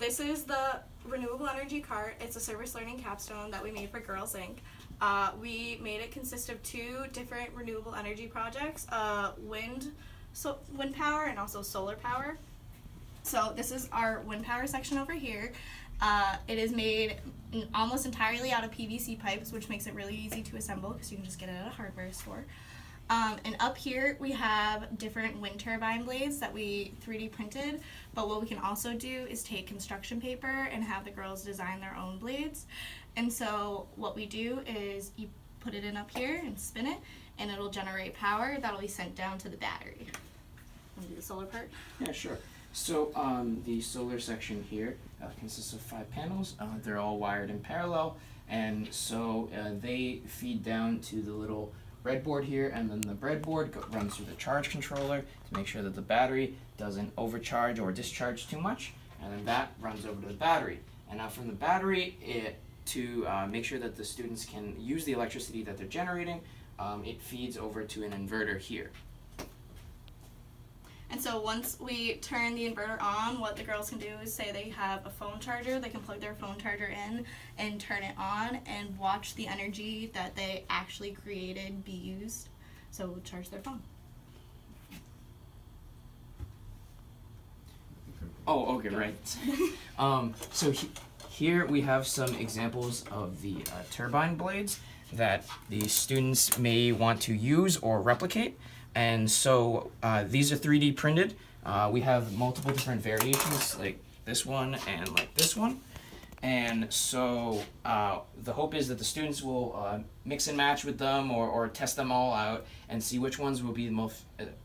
this is the renewable energy cart. It's a service learning capstone that we made for Girls Inc. We made it consist of 2 different renewable energy projects, wind power and also solar power. So this is our wind power section over here. It is made almost entirely out of PVC pipes, which makes it really easy to assemble because you can just get it at a hardware store. And up here we have different wind turbine blades that we 3D printed, but what we can also do is take construction paper and have the girls design their own blades. And so what we do is you put it in up here and spin it, and it'll generate power that'll be sent down to the battery. Want to do the solar part? Yeah, sure. So the solar section here consists of 5 panels. They're all wired in parallel, and so they feed down to the little breadboard here, and then the breadboard runs through the charge controller to make sure that the battery doesn't overcharge or discharge too much, and then that runs over to the battery. And now from the battery, to make sure that the students can use the electricity that they're generating, it feeds over to an inverter here. And so once we turn the inverter on, what the girls can do is say they have a phone charger, they can plug their phone charger in and turn it on and watch the energy that they actually created be used. So charge their phone. Oh, okay, right. So here we have some examples of the turbine blades that the students may want to use or replicate. And so these are 3D printed. We have multiple different variations, like this one and like this one. And so the hope is that the students will mix and match with them or test them all out and see which ones will be the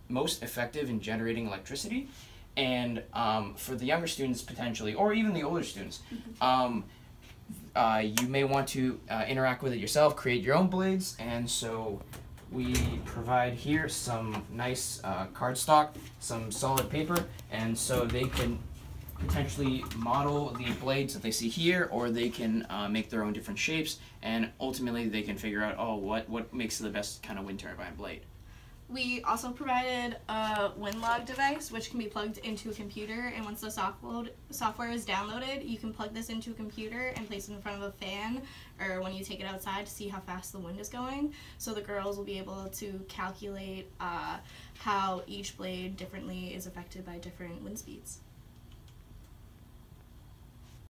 most effective in generating electricity. And for the younger students potentially, or even the older students, you may want to interact with it yourself, create your own blades. And so we provide here some nice cardstock, some solid paper, and so they can potentially model the blades that they see here, or they can make their own different shapes, and ultimately they can figure out, what makes the best kind of wind turbine blade. We also provided a wind log device, which can be plugged into a computer, and once the software is downloaded, you can plug this into a computer and place it in front of a fan, or when you take it outside to see how fast the wind is going. So the girls will be able to calculate how each blade differently is affected by different wind speeds.